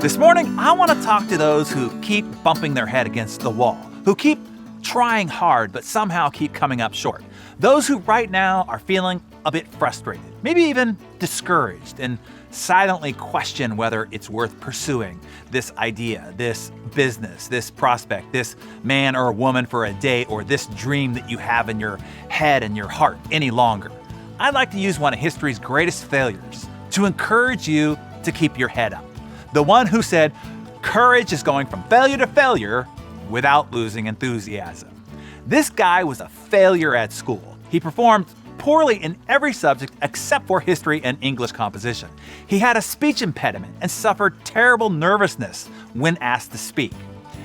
This morning, I want to talk to those who keep bumping their head against the wall, who keep trying hard but somehow keep coming up short. Those who right now are feeling a bit frustrated, maybe even discouraged, and silently question whether it's worth pursuing this idea, this business, this prospect, this man or woman for a day, or this dream that you have in your head and your heart any longer. I'd like to use one of history's greatest failures to encourage you to keep your head up. The one who said, courage is going from failure to failure without losing enthusiasm. This guy was a failure at school. He performed poorly in every subject except for history and English composition. He had a speech impediment and suffered terrible nervousness when asked to speak.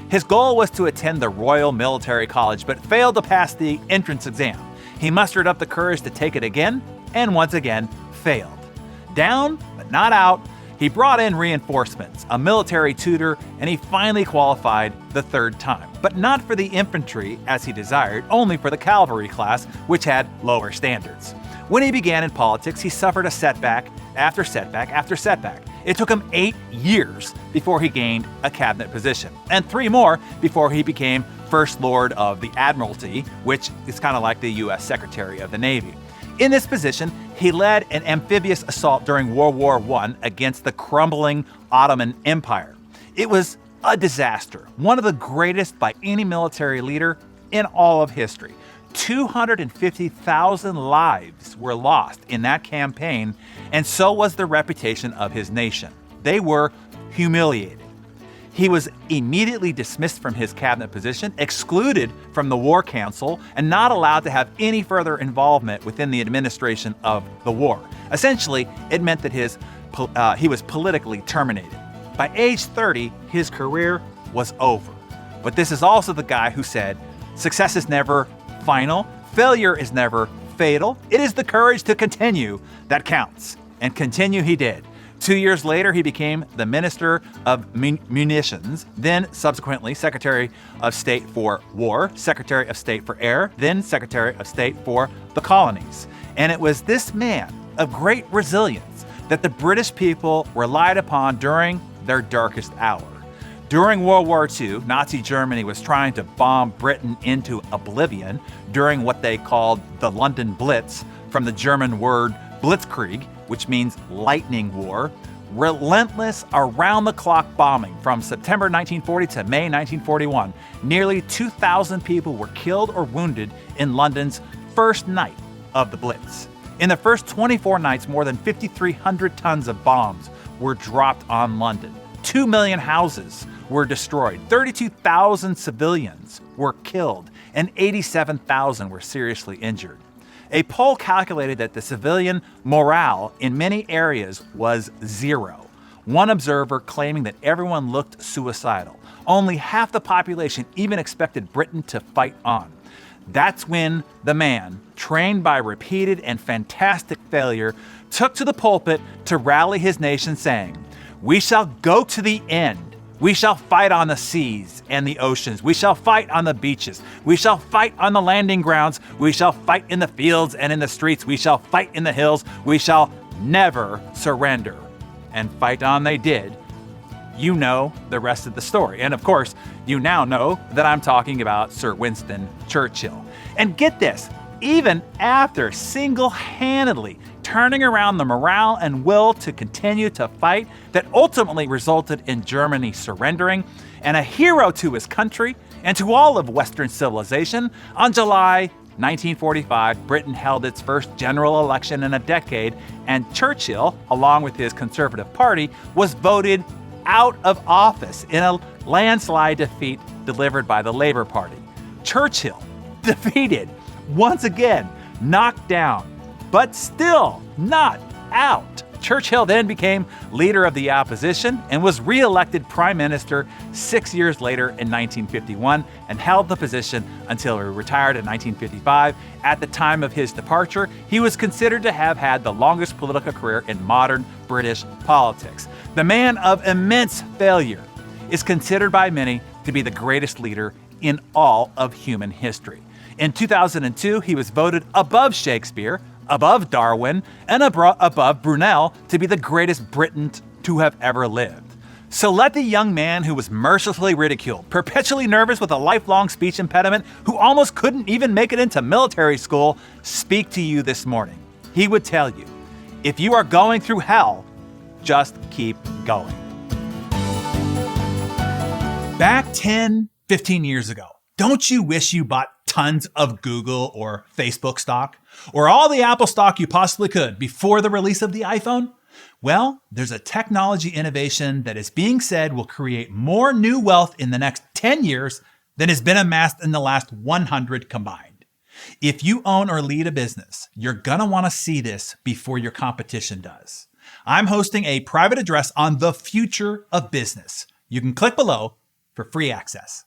His goal was to attend the Royal Military College, but failed to pass the entrance exam. He mustered up the courage to take it again, and once again failed. Down, but not out, he brought in reinforcements, a military tutor, and he finally qualified the third time. But not for the infantry, as he desired, only for the cavalry class, which had lower standards. When he began in politics, he suffered a setback after setback after setback. It took him 8 years before he gained a cabinet position, and 3 more before he became First Lord of the Admiralty, which is kind of like the U.S. Secretary of the Navy. In this position, he led an amphibious assault during World War I against the crumbling Ottoman Empire. It was a disaster, one of the greatest by any military leader in all of history. 250,000 lives were lost in that campaign, and so was the reputation of his nation. They were humiliated. He was immediately dismissed from his cabinet position, excluded from the War Council, and not allowed to have any further involvement within the administration of the war. Essentially, it meant that he was politically terminated. By age 30, his career was over. But this is also the guy who said, success is never final, failure is never fatal. It is the courage to continue that counts. And continue he did. 2 years later, he became the Minister of Munitions, then subsequently Secretary of State for War, Secretary of State for Air, then Secretary of State for the Colonies. And it was this man of great resilience that the British people relied upon during their darkest hour. During World War II, Nazi Germany was trying to bomb Britain into oblivion during what they called the London Blitz, from the German word Blitzkrieg, which means lightning war. Relentless, around-the-clock bombing from September 1940 to May 1941. Nearly 2,000 people were killed or wounded in London's first night of the Blitz. In the first 24 nights, more than 5,300 tons of bombs were dropped on London. 2 million houses were destroyed. 32,000 civilians were killed, and 87,000 were seriously injured. A poll calculated that the civilian morale in many areas was zero. One observer claiming that everyone looked suicidal. Only half the population even expected Britain to fight on. That's when the man, trained by repeated and fantastic failure, took to the pulpit to rally his nation, saying, "We shall go to the end. We shall fight on the seas and the oceans. We shall fight on the beaches. We shall fight on the landing grounds. We shall fight in the fields and in the streets. We shall fight in the hills. We shall never surrender." And fight on they did. You know the rest of the story. And of course, you now know that I'm talking about Sir Winston Churchill. And get this, even after single-handedly turning around the morale and will to continue to fight that ultimately resulted in Germany surrendering, and a hero to his country and to all of Western civilization, on July 1945, Britain held its first general election in a decade, and Churchill, along with his Conservative Party, was voted out of office in a landslide defeat delivered by the Labour Party. Churchill, defeated, once again, knocked down, but still not out. Churchill then became leader of the opposition and was re-elected prime minister 6 years later in 1951 and held the position until he retired in 1955. At the time of his departure, he was considered to have had the longest political career in modern British politics. The man of immense failure is considered by many to be the greatest leader in all of human history. In 2002, he was voted above Shakespeare, above Darwin, and above Brunel to be the greatest Briton to have ever lived. So let the young man who was mercilessly ridiculed, perpetually nervous with a lifelong speech impediment, who almost couldn't even make it into military school, speak to you this morning. He would tell you, if you are going through hell, just keep going. Back 10, 15 years ago, don't you wish you bought tons of Google or Facebook stock, or all the Apple stock you possibly could before the release of the iPhone? Well, there's a technology innovation that is being said will create more new wealth in the next 10 years than has been amassed in the last 100 combined. If you own or lead a business, you're going to want to see this before your competition does. I'm hosting a private address on the future of business. You can click below for free access.